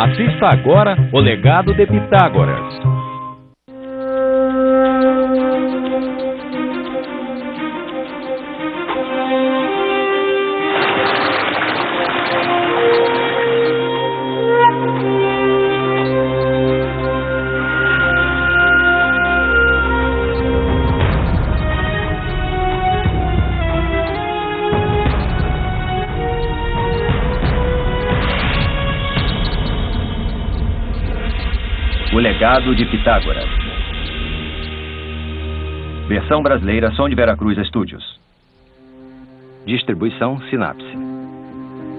Assista agora O Legado de Pitágoras. O Legado de Pitágoras. Versão brasileira, Som de Veracruz Studios. Distribuição Sinapse.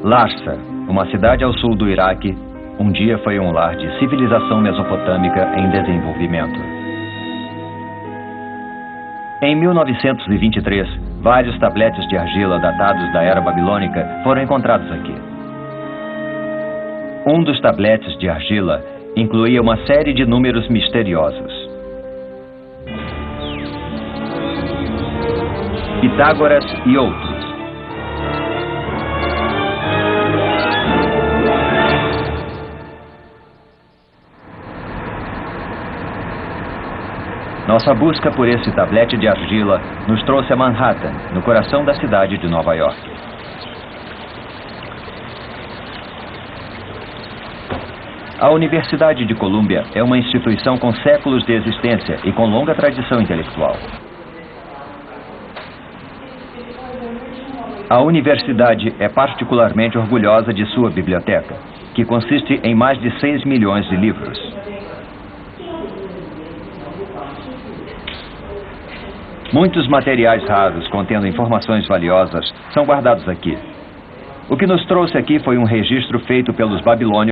Larsa, uma cidade ao sul do Iraque, um dia foi um lar de civilização mesopotâmica em desenvolvimento. Em 1923, vários tabletes de argila datados da era babilônica foram encontrados aqui. Um dos tabletes de argila incluía uma série de números misteriosos. Pitágoras e outros. Nossa busca por esse tablete de argila nos trouxe a Manhattan, no coração da cidade de Nova York. A Universidade de Colômbia é uma instituição com séculos de existência e com longa tradição intelectual. A universidade é particularmente orgulhosa de sua biblioteca, que consiste em mais de 6 milhões de livros. Muitos materiais raros contendo informações valiosas são guardados aqui. O que nos trouxe aqui foi um registro feito pelos babilônios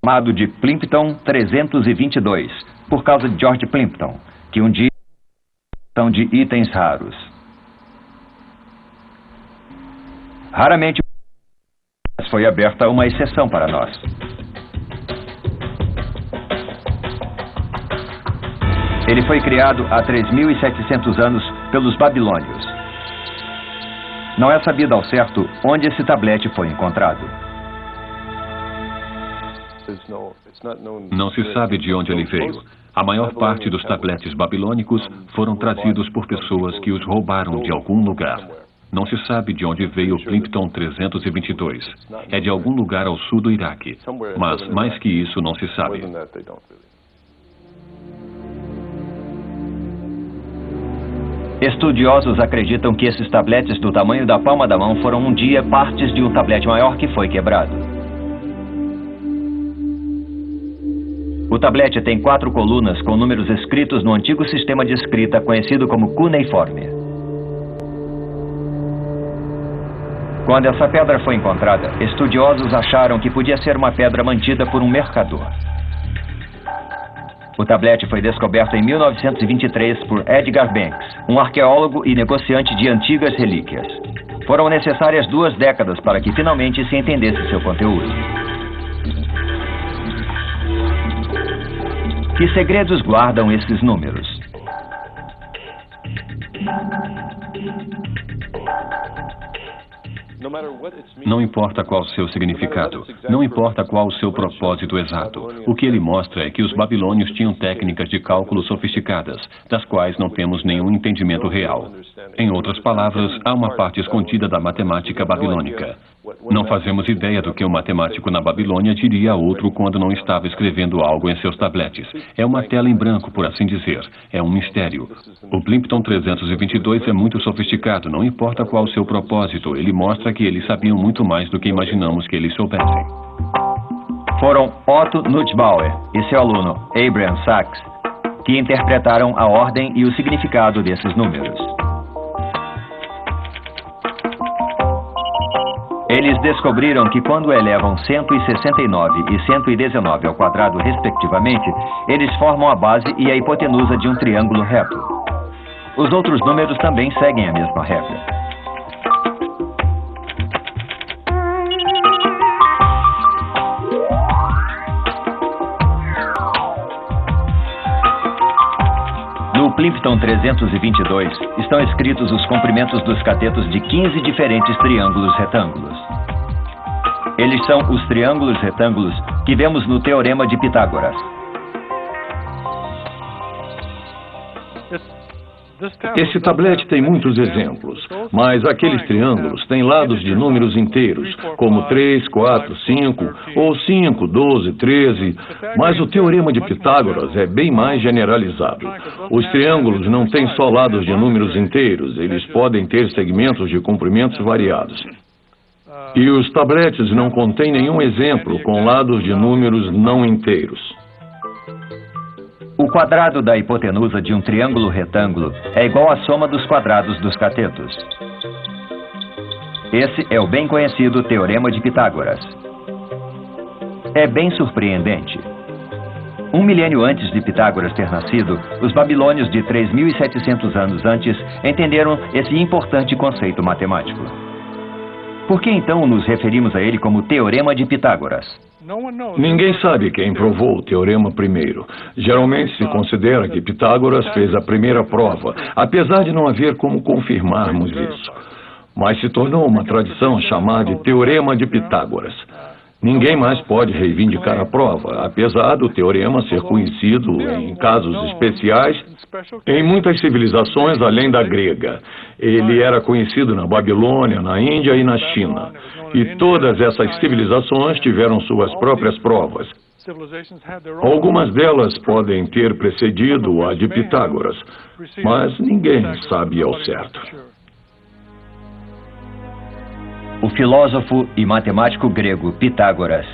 chamado de Plimpton 322, por causa de George Plimpton, que um dia são de itens raros. Raramente foi aberta uma exceção para nós. Ele foi criado há 3.700 anos pelos babilônios. Não é sabido ao certo onde esse tablete foi encontrado. Não se sabe de onde ele veio. A maior parte dos tabletes babilônicos foram trazidos por pessoas que os roubaram de algum lugar. Não se sabe de onde veio o Plimpton 322. É de algum lugar ao sul do Iraque. Mas, mais que isso, não se sabe. Estudiosos acreditam que esses tabletes do tamanho da palma da mão foram um dia partes de um tablete maior que foi quebrado. O tablete tem 4 colunas com números escritos no antigo sistema de escrita conhecido como cuneiforme. Quando essa pedra foi encontrada, estudiosos acharam que podia ser uma pedra mantida por um mercador. O tablete foi descoberto em 1923 por Edgar Banks, um arqueólogo e negociante de antigas relíquias. Foram necessárias 2 décadas para que finalmente se entendesse seu conteúdo. Que segredos guardam esses números? Não importa qual o seu significado, não importa qual o seu propósito exato. O que ele mostra é que os babilônios tinham técnicas de cálculo sofisticadas, das quais não temos nenhum entendimento real. Em outras palavras, há uma parte escondida da matemática babilônica. Não fazemos ideia do que um matemático na Babilônia diria a outro quando não estava escrevendo algo em seus tabletes. É uma tela em branco, por assim dizer. É um mistério. O Plimpton 322 é muito sofisticado, não importa qual o seu propósito. Ele mostra que eles sabiam muito mais do que imaginamos que eles soubessem. Foram Otto Nussbauer e seu aluno Abraham Sachs que interpretaram a ordem e o significado desses números. Eles descobriram que quando elevam 169 e 119 ao quadrado, respectivamente, eles formam a base e a hipotenusa de um triângulo reto. Os outros números também seguem a mesma regra. No Plimpton 322 estão escritos os comprimentos dos catetos de 15 diferentes triângulos retângulos. Eles são os triângulos retângulos que vemos no Teorema de Pitágoras. Esse tablete tem muitos exemplos, mas aqueles triângulos têm lados de números inteiros, como 3, 4, 5, ou 5, 12, 13, mas o Teorema de Pitágoras é bem mais generalizado. Os triângulos não têm só lados de números inteiros, eles podem ter segmentos de comprimentos variados. E os tabletes não contêm nenhum exemplo com lados de números não inteiros. O quadrado da hipotenusa de um triângulo retângulo é igual à soma dos quadrados dos catetos. Esse é o bem conhecido Teorema de Pitágoras. É bem surpreendente. 1 milênio antes de Pitágoras ter nascido, os babilônios de 3.700 anos antes entenderam esse importante conceito matemático. Por que então nos referimos a ele como Teorema de Pitágoras? Ninguém sabe quem provou o teorema primeiro. Geralmente se considera que Pitágoras fez a primeira prova, apesar de não haver como confirmarmos isso. Mas se tornou uma tradição chamada de Teorema de Pitágoras. Ninguém mais pode reivindicar a prova, apesar do teorema ser conhecido, em casos especiais, em muitas civilizações além da grega. Ele era conhecido na Babilônia, na Índia e na China. E todas essas civilizações tiveram suas próprias provas. Algumas delas podem ter precedido a de Pitágoras, mas ninguém sabe ao certo. O filósofo e matemático grego Pitágoras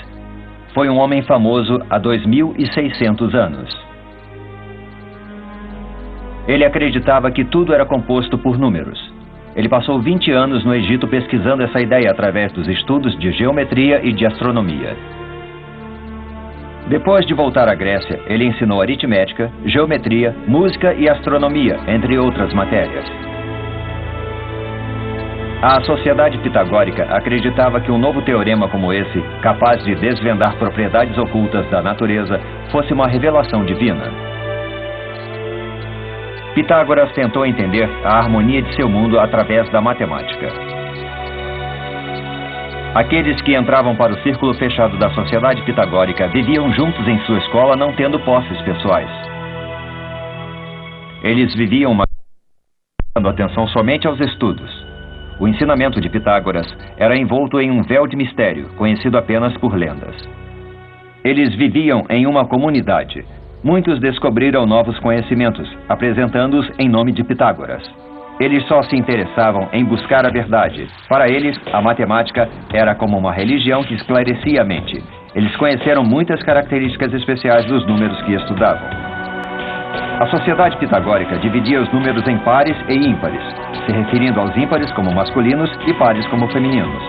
foi um homem famoso há 2.600 anos. Ele acreditava que tudo era composto por números. Ele passou 20 anos no Egito pesquisando essa ideia através dos estudos de geometria e de astronomia. Depois de voltar à Grécia, ele ensinou aritmética, geometria, música e astronomia, entre outras matérias. A sociedade pitagórica acreditava que um novo teorema como esse, capaz de desvendar propriedades ocultas da natureza, fosse uma revelação divina. Pitágoras tentou entender a harmonia de seu mundo através da matemática. Aqueles que entravam para o círculo fechado da sociedade pitagórica viviam juntos em sua escola, não tendo posses pessoais. Eles viviam dando atenção somente aos estudos. O ensinamento de Pitágoras era envolto em um véu de mistério, conhecido apenas por lendas. Eles viviam em uma comunidade. Muitos descobriram novos conhecimentos, apresentando-os em nome de Pitágoras. Eles só se interessavam em buscar a verdade. Para eles, a matemática era como uma religião que esclarecia a mente. Eles conheceram muitas características especiais dos números que estudavam. A sociedade pitagórica dividia os números em pares e ímpares, se referindo aos ímpares como masculinos e pares como femininos.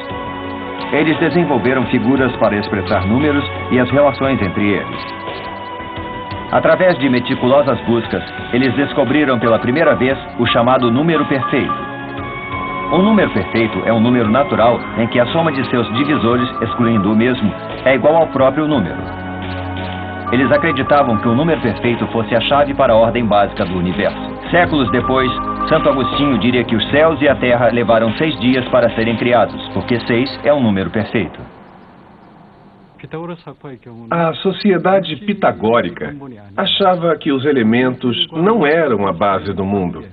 Eles desenvolveram figuras para expressar números e as relações entre eles. Através de meticulosas buscas, eles descobriram pela primeira vez o chamado número perfeito. Um número perfeito é um número natural em que a soma de seus divisores, excluindo o mesmo, é igual ao próprio número. Eles acreditavam que o número perfeito fosse a chave para a ordem básica do universo. Séculos depois, Santo Agostinho diria que os céus e a terra levaram 6 dias para serem criados, porque 6 é um número perfeito. A sociedade pitagórica achava que os elementos não eram a base do mundo,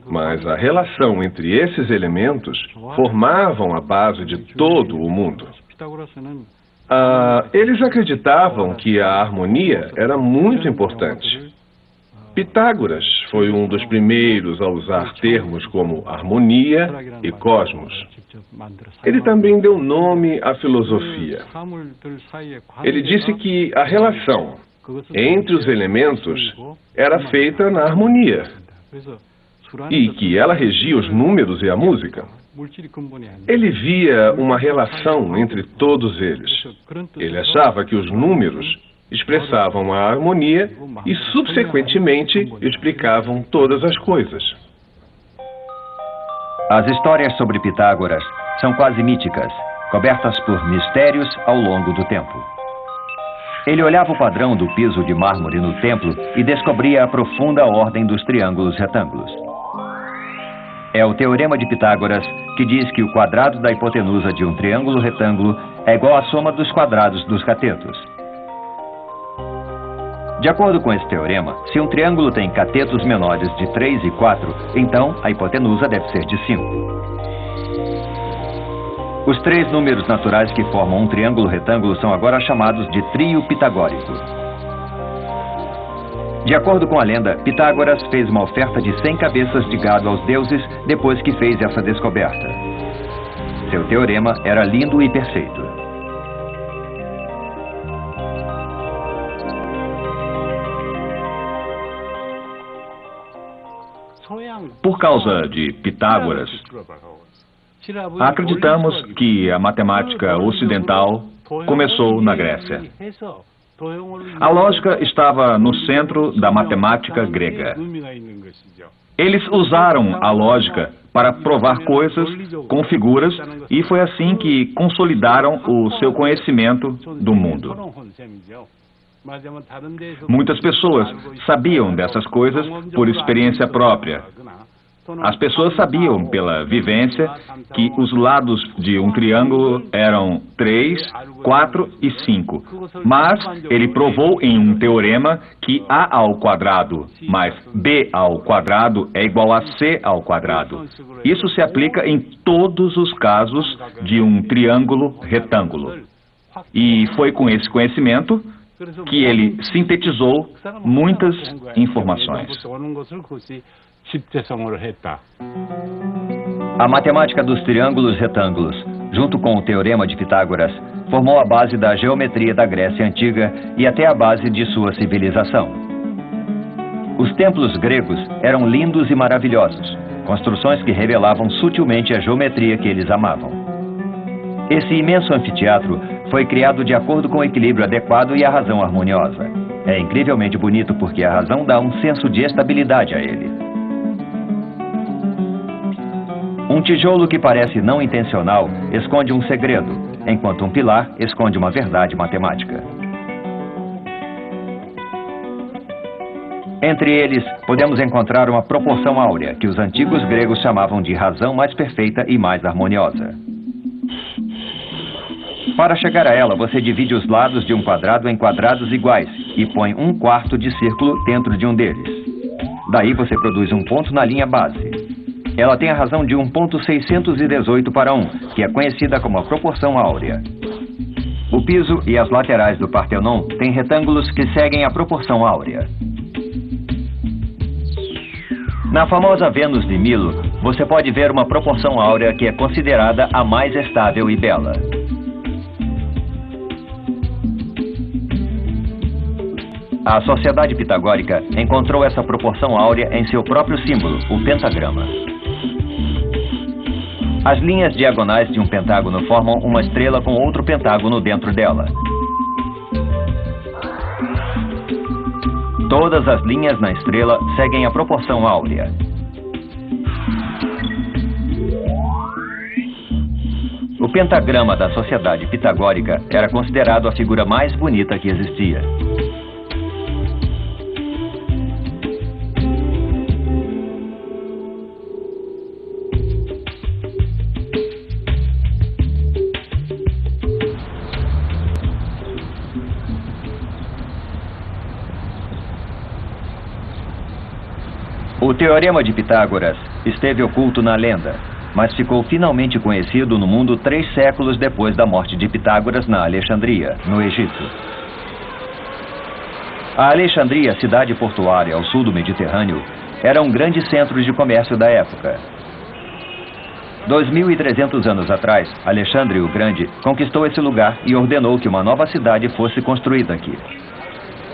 mas a relação entre esses elementos formavam a base de todo o mundo. Eles acreditavam que a harmonia era muito importante. Pitágoras foi um dos primeiros a usar termos como harmonia e cosmos. Ele também deu nome à filosofia. Ele disse que a relação entre os elementos era feita na harmonia e que ela regia os números e a música. Ele via uma relação entre todos eles. Ele achava que os números expressavam a harmonia e, subsequentemente, explicavam todas as coisas. As histórias sobre Pitágoras são quase míticas, cobertas por mistérios ao longo do tempo. Ele olhava o padrão do piso de mármore no templo e descobria a profunda ordem dos triângulos retângulos. É o Teorema de Pitágoras que diz que o quadrado da hipotenusa de um triângulo retângulo é igual à soma dos quadrados dos catetos. De acordo com esse teorema, se um triângulo tem catetos menores de 3 e 4, então a hipotenusa deve ser de 5. Os 3 números naturais que formam um triângulo retângulo são agora chamados de trio pitagórico. De acordo com a lenda, Pitágoras fez uma oferta de 100 cabeças de gado aos deuses depois que fez essa descoberta. Seu teorema era lindo e perfeito. Por causa de Pitágoras, acreditamos que a matemática ocidental começou na Grécia. A lógica estava no centro da matemática grega. Eles usaram a lógica para provar coisas com figuras e foi assim que consolidaram o seu conhecimento do mundo. Muitas pessoas sabiam dessas coisas por experiência própria. As pessoas sabiam pela vivência que os lados de um triângulo eram 3, 4 e 5. Mas ele provou em um teorema que A ao quadrado mais B ao quadrado é igual a C ao quadrado. Isso se aplica em todos os casos de um triângulo retângulo. E foi com esse conhecimento que ele sintetizou muitas informações. A matemática dos triângulos retângulos, junto com o Teorema de Pitágoras, formou a base da geometria da Grécia Antiga e até a base de sua civilização. Os templos gregos eram lindos e maravilhosos, construções que revelavam sutilmente a geometria que eles amavam. Esse imenso anfiteatro foi criado de acordo com o equilíbrio adequado e a razão harmoniosa. É incrivelmente bonito porque a razão dá um senso de estabilidade a ele. Um tijolo que parece não intencional esconde um segredo, enquanto um pilar esconde uma verdade matemática. Entre eles, podemos encontrar uma proporção áurea, que os antigos gregos chamavam de razão mais perfeita e mais harmoniosa. Para chegar a ela, você divide os lados de um quadrado em quadrados iguais e põe 1/4 de círculo dentro de um deles. Daí você produz um ponto na linha base. Ela tem a razão de 1.618/1, que é conhecida como a proporção áurea. O piso e as laterais do Partenon têm retângulos que seguem a proporção áurea. Na famosa Vênus de Milo, você pode ver uma proporção áurea que é considerada a mais estável e bela. A Sociedade Pitagórica encontrou essa proporção áurea em seu próprio símbolo, o pentagrama. As linhas diagonais de um pentágono formam uma estrela com outro pentágono dentro dela. Todas as linhas na estrela seguem a proporção áurea. O pentagrama da Sociedade Pitagórica era considerado a figura mais bonita que existia. O Teorema de Pitágoras esteve oculto na lenda, mas ficou finalmente conhecido no mundo 3 séculos depois da morte de Pitágoras na Alexandria, no Egito. A Alexandria, cidade portuária ao sul do Mediterrâneo, era um grande centro de comércio da época. 2.300 anos atrás, Alexandre o Grande conquistou esse lugar e ordenou que uma nova cidade fosse construída aqui.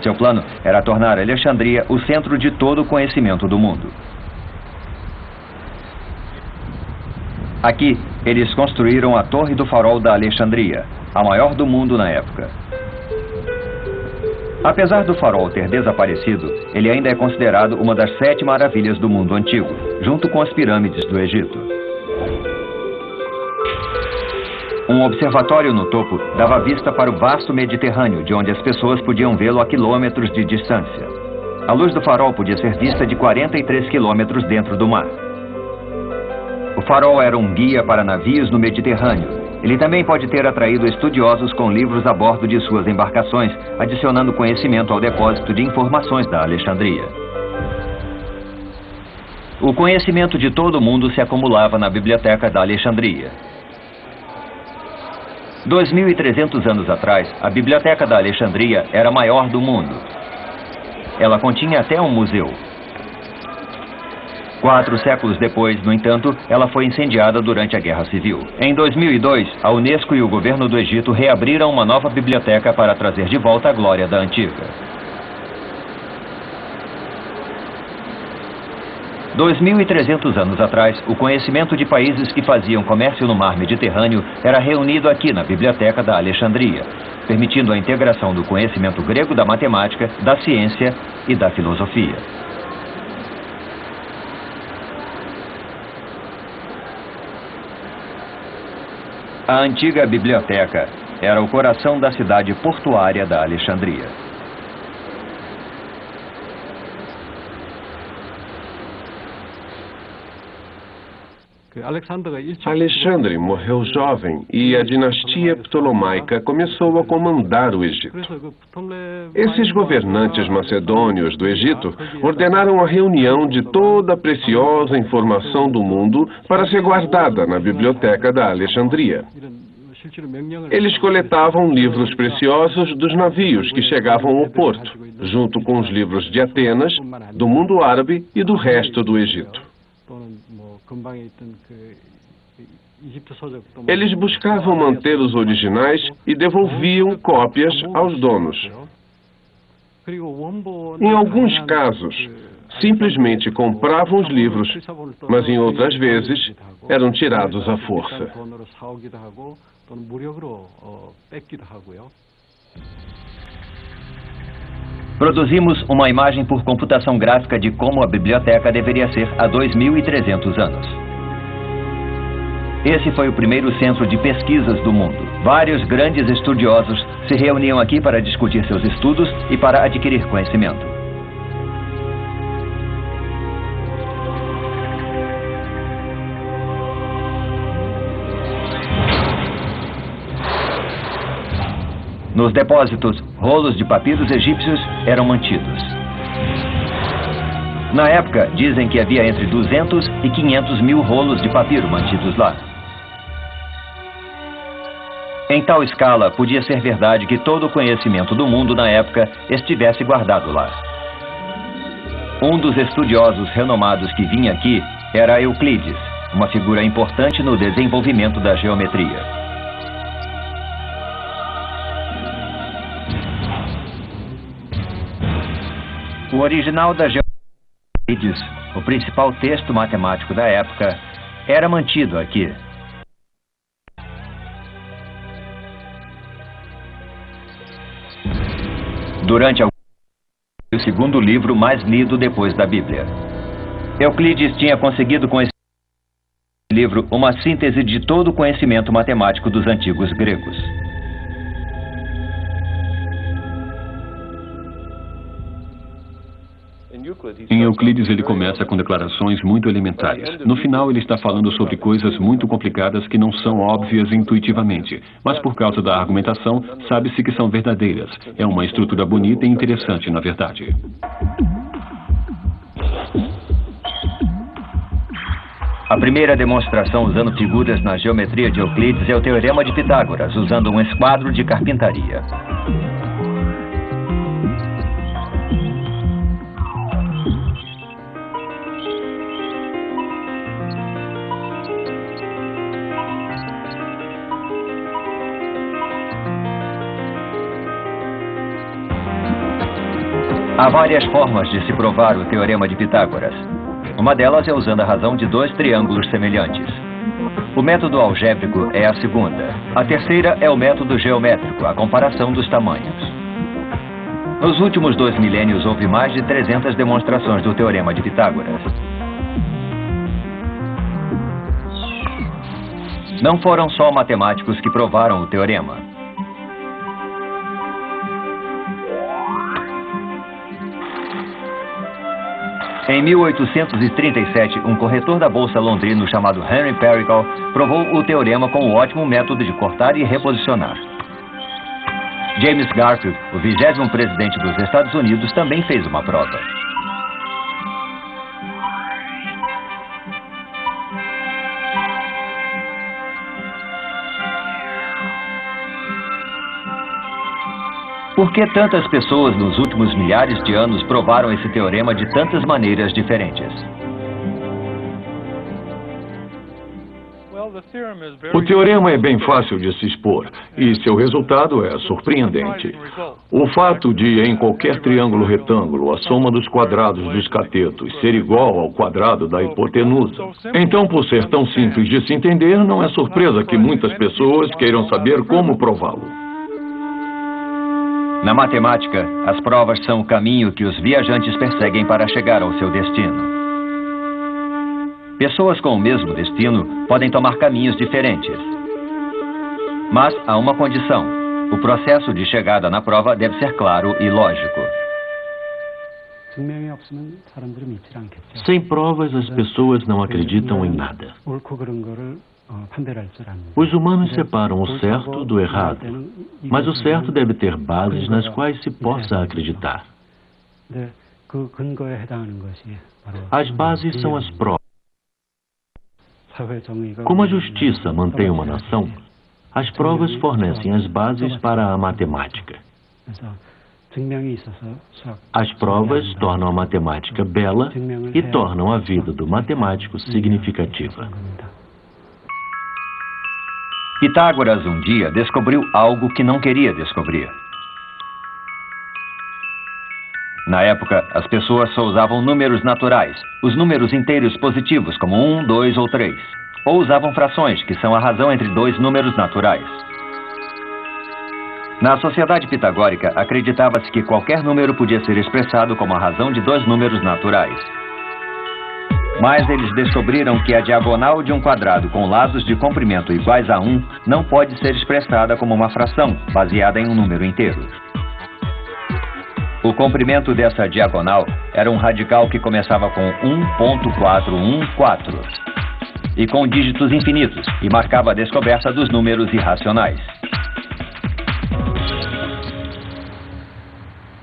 Seu plano era tornar Alexandria o centro de todo o conhecimento do mundo. Aqui, eles construíram a Torre do Farol da Alexandria, a maior do mundo na época. Apesar do farol ter desaparecido, ele ainda é considerado uma das 7 maravilhas do mundo antigo, junto com as pirâmides do Egito. Um observatório no topo dava vista para o vasto Mediterrâneo, de onde as pessoas podiam vê-lo a quilômetros de distância. A luz do farol podia ser vista de 43 quilômetros dentro do mar. O farol era um guia para navios no Mediterrâneo. Ele também pode ter atraído estudiosos com livros a bordo de suas embarcações, adicionando conhecimento ao depósito de informações da Alexandria. O conhecimento de todo mundo se acumulava na Biblioteca da Alexandria. 2.300 anos atrás, a Biblioteca da Alexandria era a maior do mundo. Ela continha até um museu. 4 séculos depois, no entanto, ela foi incendiada durante a Guerra Civil. Em 2002, a Unesco e o governo do Egito reabriram uma nova biblioteca para trazer de volta a glória da antiga. 2.300 anos atrás, o conhecimento de países que faziam comércio no mar Mediterrâneo era reunido aqui na Biblioteca da Alexandria, permitindo a integração do conhecimento grego da matemática, da ciência e da filosofia. A antiga biblioteca era o coração da cidade portuária da Alexandria. Alexandre morreu jovem e a dinastia ptolomaica começou a comandar o Egito. Esses governantes macedônios do Egito ordenaram a reunião de toda a preciosa informação do mundo para ser guardada na biblioteca da Alexandria. Eles coletavam livros preciosos dos navios que chegavam ao porto, junto com os livros de Atenas, do mundo árabe e do resto do Egito. Eles buscavam manter os originais e devolviam cópias aos donos. Em alguns casos, simplesmente compravam os livros, mas em outras vezes eram tirados à força. Produzimos uma imagem por computação gráfica de como a biblioteca deveria ser há 2.300 anos. Esse foi o primeiro centro de pesquisas do mundo. Vários grandes estudiosos se reuniam aqui para discutir seus estudos e para adquirir conhecimento. Nos depósitos, rolos de papiros egípcios eram mantidos. Na época, dizem que havia entre 200 e 500 mil rolos de papiro mantidos lá. Em tal escala, podia ser verdade que todo o conhecimento do mundo na época estivesse guardado lá. Um dos estudiosos renomados que vinha aqui era Euclides, uma figura importante no desenvolvimento da geometria. O original da Euclides, o principal texto matemático da época, era mantido aqui. Durante algum tempo, o segundo livro mais lido depois da Bíblia. Euclides tinha conseguido com esse livro uma síntese de todo o conhecimento matemático dos antigos gregos. Em Euclides ele começa com declarações muito elementares. No final ele está falando sobre coisas muito complicadas que não são óbvias intuitivamente, mas por causa da argumentação sabe-se que são verdadeiras. É uma estrutura bonita e interessante, na verdade. A primeira demonstração usando figuras na geometria de Euclides é o Teorema de Pitágoras, usando um esquadro de carpintaria. Há várias formas de se provar o Teorema de Pitágoras. Uma delas é usando a razão de dois triângulos semelhantes. O método algébrico é a segunda. A terceira é o método geométrico, a comparação dos tamanhos. Nos últimos 2 milênios houve mais de 300 demonstrações do Teorema de Pitágoras. Não foram só matemáticos que provaram o teorema. Em 1837, um corretor da bolsa londrino chamado Henry Perigal provou o teorema com o ótimo método de cortar e reposicionar. James Garfield, o 20º presidente dos Estados Unidos, também fez uma prova. Por que tantas pessoas nos últimos milhares de anos provaram esse teorema de tantas maneiras diferentes? O teorema é bem fácil de se expor e seu resultado é surpreendente. O fato de, em qualquer triângulo retângulo, a soma dos quadrados dos catetos ser igual ao quadrado da hipotenusa. Então, por ser tão simples de se entender, não é surpresa que muitas pessoas queiram saber como prová-lo. Na matemática, as provas são o caminho que os viajantes perseguem para chegar ao seu destino. Pessoas com o mesmo destino podem tomar caminhos diferentes. Mas há uma condição: o processo de chegada na prova deve ser claro e lógico. Sem provas, as pessoas não acreditam em nada. Os humanos separam o certo do errado, mas o certo deve ter bases nas quais se possa acreditar. As bases são as provas. Como a justiça mantém uma nação, as provas fornecem as bases para a matemática. As provas tornam a matemática bela e tornam a vida do matemático significativa. Pitágoras um dia descobriu algo que não queria descobrir. Na época, as pessoas só usavam números naturais, os números inteiros positivos, como 1, 2 ou 3. Ou usavam frações, que são a razão entre dois números naturais. Na sociedade pitagórica, acreditava-se que qualquer número podia ser expressado como a razão de dois números naturais. Mas eles descobriram que a diagonal de um quadrado com lados de comprimento iguais a 1 não pode ser expressada como uma fração, baseada em um número inteiro. O comprimento dessa diagonal era um radical que começava com 1.414 e com dígitos infinitos, e marcava a descoberta dos números irracionais.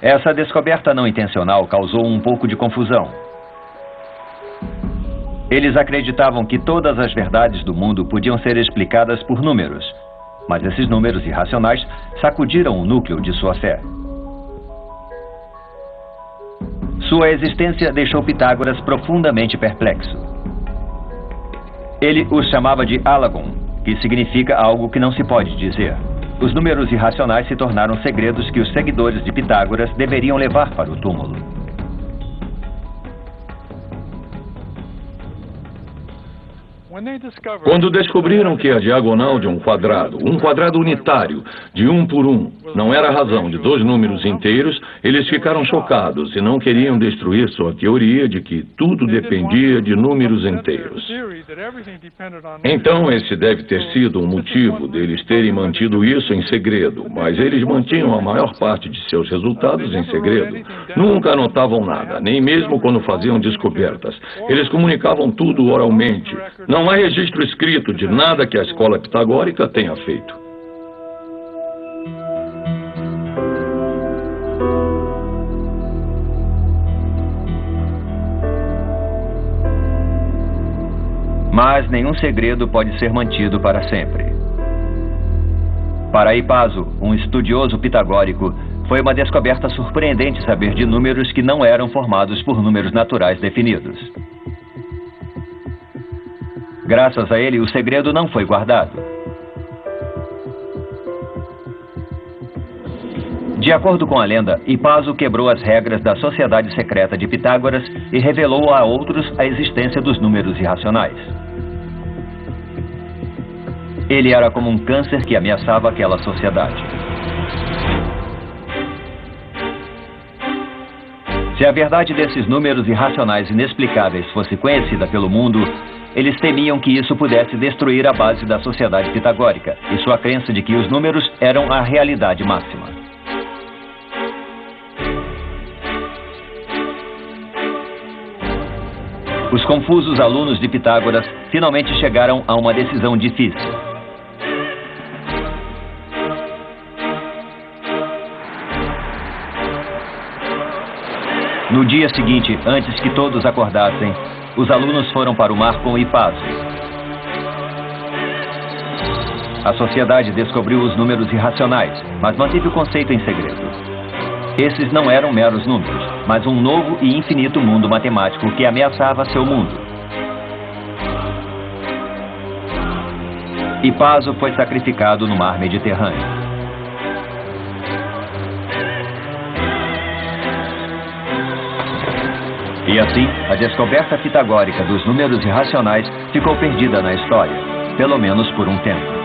Essa descoberta não intencional causou um pouco de confusão. Eles acreditavam que todas as verdades do mundo podiam ser explicadas por números, mas esses números irracionais sacudiram o núcleo de sua fé. Sua existência deixou Pitágoras profundamente perplexo. Ele os chamava de Alagon, que significa algo que não se pode dizer. Os números irracionais se tornaram segredos que os seguidores de Pitágoras deveriam levar para o túmulo. Quando descobriram que a diagonal de um quadrado unitário, de 1 por 1, não era a razão de dois números inteiros, eles ficaram chocados e não queriam destruir sua teoria de que tudo dependia de números inteiros. Então, esse deve ter sido um motivo deles terem mantido isso em segredo, mas eles mantinham a maior parte de seus resultados em segredo. Nunca anotavam nada, nem mesmo quando faziam descobertas. Eles comunicavam tudo oralmente. Não há registro escrito de nada que a escola pitagórica tenha feito. Mas nenhum segredo pode ser mantido para sempre. Para Hipaso, um estudioso pitagórico, foi uma descoberta surpreendente saber de números que não eram formados por números naturais definidos. Graças a ele, o segredo não foi guardado. De acordo com a lenda, Hipaso quebrou as regras da sociedade secreta de Pitágoras e revelou a outros a existência dos números irracionais. Ele era como um câncer que ameaçava aquela sociedade. Se a verdade desses números irracionais inexplicáveis fosse conhecida pelo mundo, Eles temiam que isso pudesse destruir a base da sociedade pitagórica e sua crença de que os números eram a realidade máxima. Os confusos alunos de Pitágoras finalmente chegaram a uma decisão difícil. No dia seguinte, antes que todos acordassem, os alunos foram para o mar com Hipaso. A sociedade descobriu os números irracionais, mas manteve o conceito em segredo. Esses não eram meros números, mas um novo e infinito mundo matemático que ameaçava seu mundo. Hipaso foi sacrificado no mar Mediterrâneo. E assim, a descoberta pitagórica dos números irracionais ficou perdida na história, pelo menos por um tempo.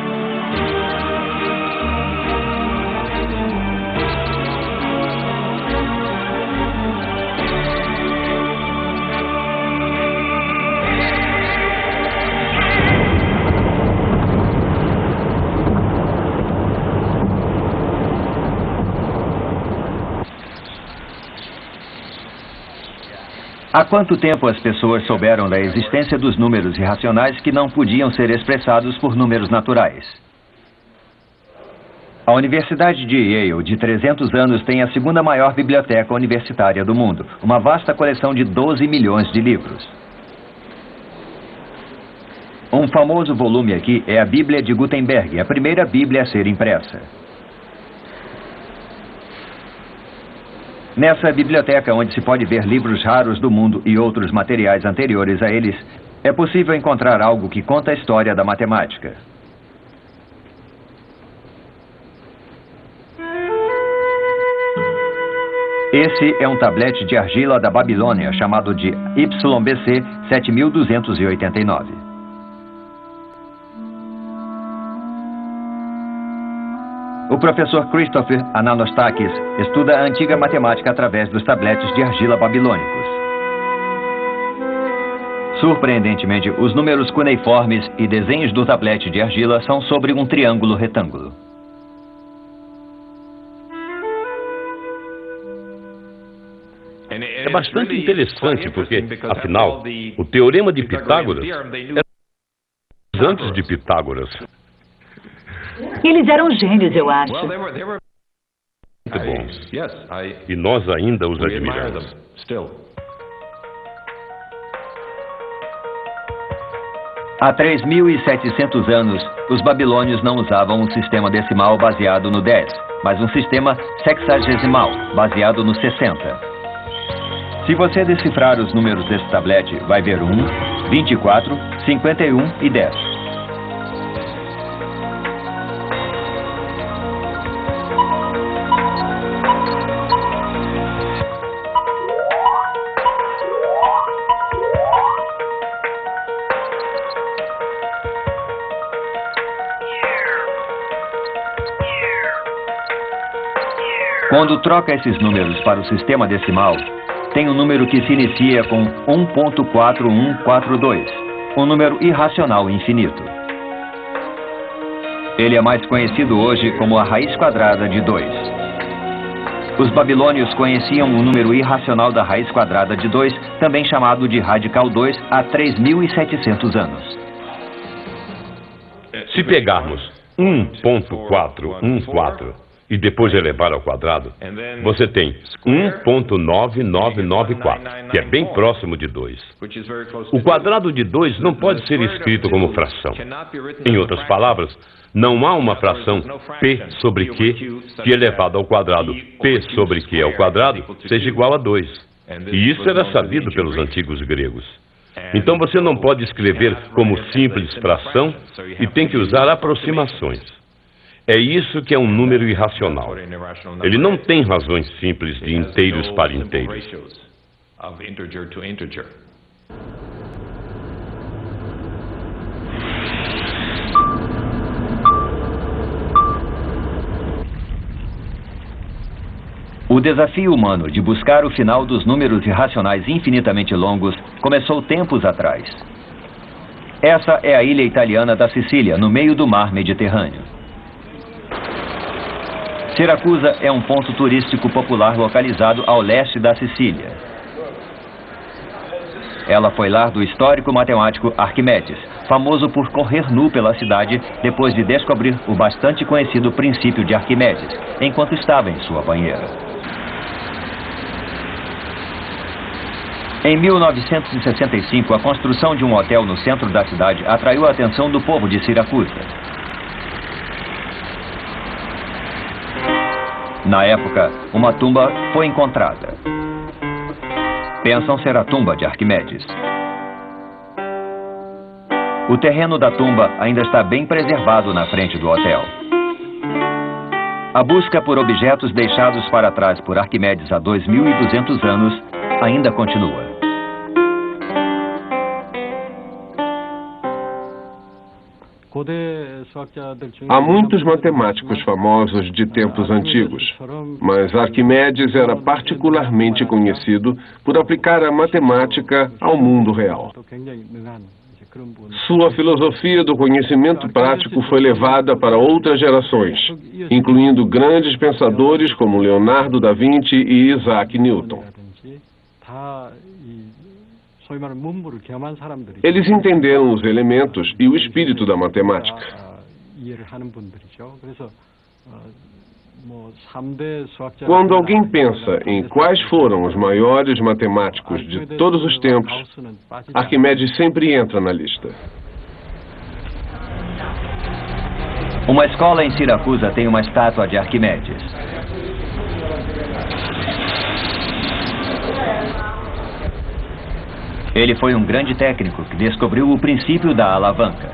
Há quanto tempo as pessoas souberam da existência dos números irracionais que não podiam ser expressados por números naturais? A Universidade de Yale, de 300 anos, tem a segunda maior biblioteca universitária do mundo, uma vasta coleção de 12 milhões de livros. Um famoso volume aqui é a Bíblia de Gutenberg, a primeira Bíblia a ser impressa. Nessa biblioteca, onde se pode ver livros raros do mundo e outros materiais anteriores a eles, é possível encontrar algo que conta a história da matemática. Esse é um tablete de argila da Babilônia, chamado de YBC 7289. O professor Christopher Ananostakis estuda a antiga matemática através dos tabletes de argila babilônicos. Surpreendentemente, os números cuneiformes e desenhos do tablete de argila são sobre um triângulo retângulo. É bastante interessante porque, afinal, o teorema de Pitágoras era antes de Pitágoras. Eles eram gênios, eu acho. Muito bons. E nós ainda os admiramos. Há 3.700 anos, os babilônios não usavam um sistema decimal baseado no 10, mas um sistema sexagesimal, baseado no 60. Se você decifrar os números desse tablete, vai ver 1, 24, 51 e 10. Quando troca esses números para o sistema decimal, tem um número que se inicia com 1.4142, um número irracional infinito. Ele é mais conhecido hoje como a raiz quadrada de 2. Os babilônios conheciam o número irracional da raiz quadrada de 2, também chamado de radical 2, há 3.700 anos. Se pegarmos 1.414 e depois elevar ao quadrado, você tem 1.9994, que é bem próximo de 2. O quadrado de 2 não pode ser escrito como fração. Em outras palavras, não há uma fração p sobre q que elevado ao quadrado p sobre q ao quadrado seja igual a 2. E isso era sabido pelos antigos gregos. Então você não pode escrever como simples fração e tem que usar aproximações. É isso que é um número irracional. Ele não tem razões simples de inteiros para inteiros. O desafio humano de buscar o final dos números irracionais infinitamente longos começou tempos atrás. Essa é a ilha italiana da Sicília, no meio do mar Mediterrâneo. Siracusa é um ponto turístico popular localizado ao leste da Sicília. Ela foi lar do histórico matemático Arquimedes, famoso por correr nu pela cidade depois de descobrir o bastante conhecido princípio de Arquimedes, enquanto estava em sua banheira. Em 1965, a construção de um hotel no centro da cidade atraiu a atenção do povo de Siracusa. Na época, uma tumba foi encontrada. Pensam ser a tumba de Arquimedes. O terreno da tumba ainda está bem preservado na frente do hotel. A busca por objetos deixados para trás por Arquimedes há 2.200 anos ainda continua. Há muitos matemáticos famosos de tempos antigos, mas Arquimedes era particularmente conhecido por aplicar a matemática ao mundo real. Sua filosofia do conhecimento prático foi levada para outras gerações, incluindo grandes pensadores como Leonardo da Vinci e Isaac Newton. Eles entenderam os elementos e o espírito da matemática. Quando alguém pensa em quais foram os maiores matemáticos de todos os tempos, Arquimedes sempre entra na lista. Uma escola em Siracusa tem uma estátua de Arquimedes. Ele foi um grande técnico que descobriu o princípio da alavanca.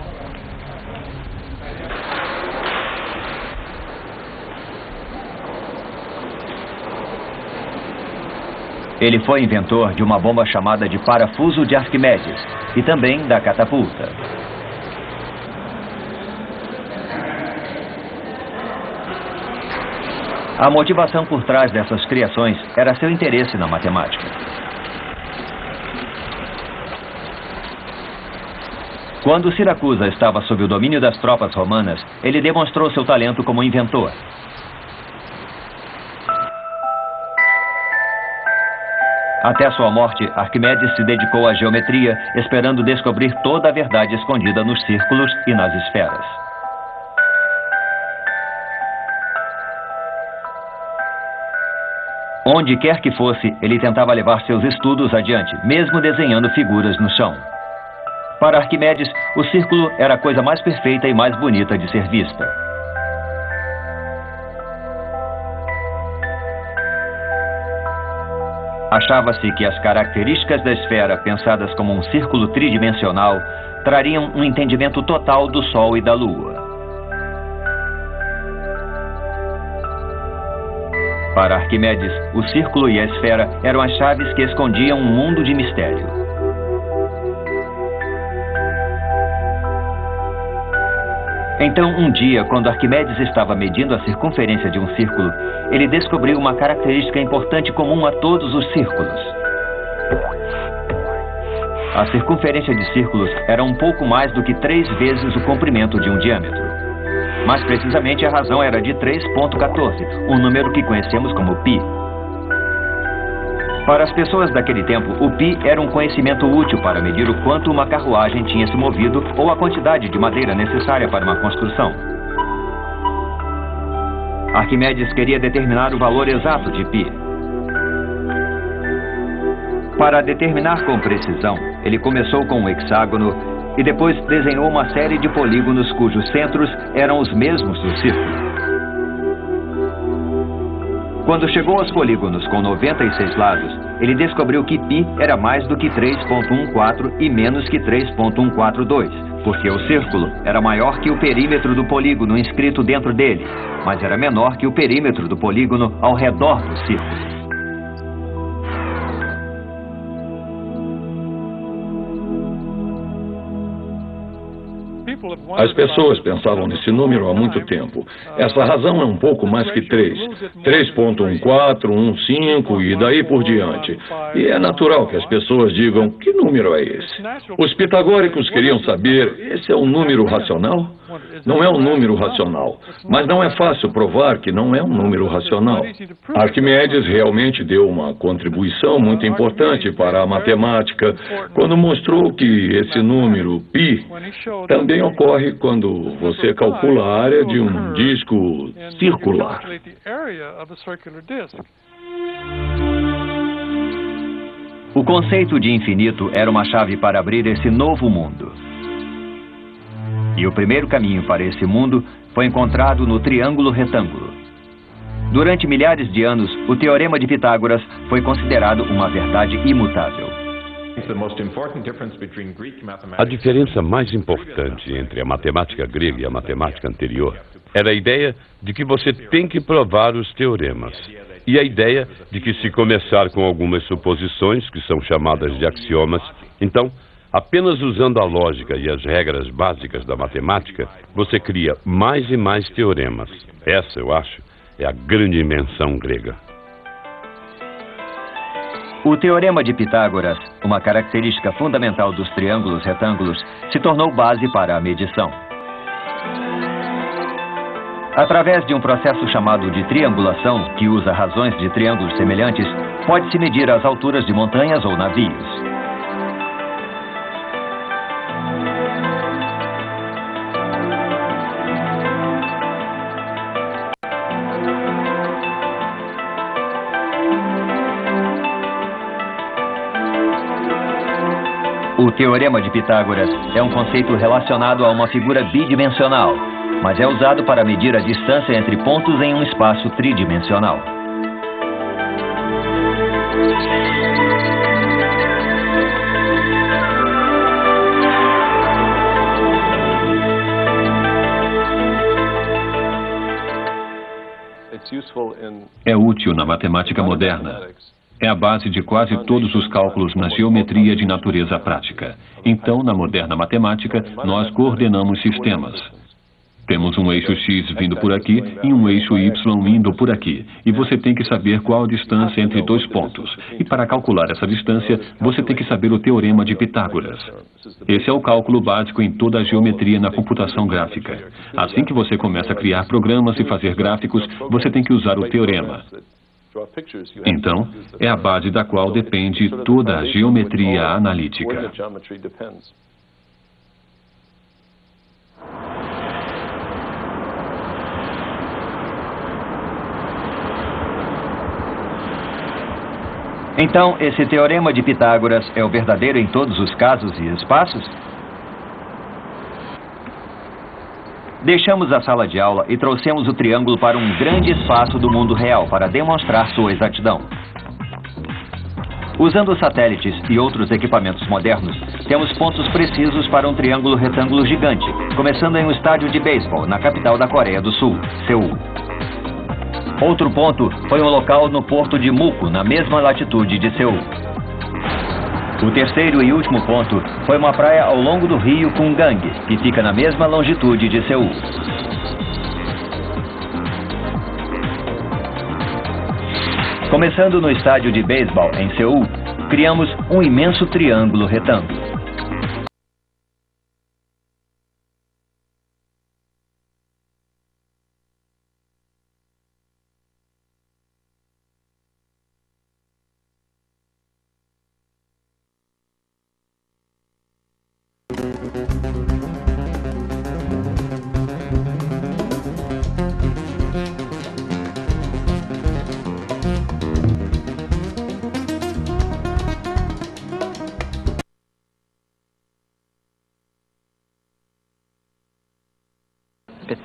Ele foi inventor de uma bomba chamada de parafuso de Arquimedes e também da catapulta. A motivação por trás dessas criações era seu interesse na matemática. Quando Siracusa estava sob o domínio das tropas romanas, ele demonstrou seu talento como inventor. Até sua morte, Arquimedes se dedicou à geometria, esperando descobrir toda a verdade escondida nos círculos e nas esferas. Onde quer que fosse, ele tentava levar seus estudos adiante, mesmo desenhando figuras no chão. Para Arquimedes, o círculo era a coisa mais perfeita e mais bonita de ser vista. Achava-se que as características da esfera, pensadas como um círculo tridimensional, trariam um entendimento total do Sol e da Lua. Para Arquimedes, o círculo e a esfera eram as chaves que escondiam um mundo de mistério. Então, um dia, quando Arquimedes estava medindo a circunferência de um círculo, ele descobriu uma característica importante comum a todos os círculos. A circunferência de círculos era um pouco mais do que 3 vezes o comprimento de um diâmetro. Mais precisamente, a razão era de 3,14, um número que conhecemos como π. Para as pessoas daquele tempo, o π era um conhecimento útil para medir o quanto uma carruagem tinha se movido ou a quantidade de madeira necessária para uma construção. Arquimedes queria determinar o valor exato de π. Para determinar com precisão, ele começou com um hexágono e depois desenhou uma série de polígonos cujos centros eram os mesmos do círculo. Quando chegou aos polígonos com 96 lados, ele descobriu que π era mais do que 3,14 e menos que 3,142, porque o círculo era maior que o perímetro do polígono inscrito dentro dele, mas era menor que o perímetro do polígono ao redor do círculo. As pessoas pensavam nesse número há muito tempo. Essa razão é um pouco mais que 3. 3.14, 15 e daí por diante. E é natural que as pessoas digam, que número é esse? Os pitagóricos queriam saber, esse é um número racional? Não é um número racional. Mas não é fácil provar que não é um número racional. Arquimedes realmente deu uma contribuição muito importante para a matemática quando mostrou que esse número π também ocorre quando você calcula a área de um disco circular. O conceito de infinito era uma chave para abrir esse novo mundo. E o primeiro caminho para esse mundo foi encontrado no triângulo retângulo. Durante milhares de anos, o teorema de Pitágoras foi considerado uma verdade imutável. A diferença mais importante entre a matemática grega e a matemática anterior era a ideia de que você tem que provar os teoremas. E a ideia de que, se começar com algumas suposições, que são chamadas de axiomas, então, apenas usando a lógica e as regras básicas da matemática, você cria mais e mais teoremas. Essa, eu acho, é a grande invenção grega. O teorema de Pitágoras, uma característica fundamental dos triângulos retângulos, se tornou base para a medição. Através de um processo chamado de triangulação, que usa razões de triângulos semelhantes, pode-se medir as alturas de montanhas ou navios. O teorema de Pitágoras é um conceito relacionado a uma figura bidimensional, mas é usado para medir a distância entre pontos em um espaço tridimensional. É útil na matemática moderna. É a base de quase todos os cálculos na geometria de natureza prática. Então, na moderna matemática, nós coordenamos sistemas. Temos um eixo X vindo por aqui e um eixo Y indo por aqui. E você tem que saber qual a distância entre dois pontos. E para calcular essa distância, você tem que saber o teorema de Pitágoras. Esse é o cálculo básico em toda a geometria na computação gráfica. Assim que você começa a criar programas e fazer gráficos, você tem que usar o teorema. Então, é a base da qual depende toda a geometria analítica. Então, esse teorema de Pitágoras é o verdadeiro em todos os casos e espaços? Deixamos a sala de aula e trouxemos o triângulo para um grande espaço do mundo real para demonstrar sua exatidão. Usando satélites e outros equipamentos modernos, temos pontos precisos para um triângulo retângulo gigante, começando em um estádio de beisebol na capital da Coreia do Sul, Seul. Outro ponto foi um local no porto de Muko, na mesma latitude de Seul. O terceiro e último ponto foi uma praia ao longo do rio Kumgang, que fica na mesma longitude de Seul. Começando no estádio de beisebol em Seul, criamos um imenso triângulo retângulo.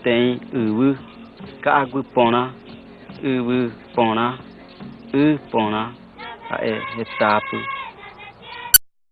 Tem cargo pona, pona, pona, etapa.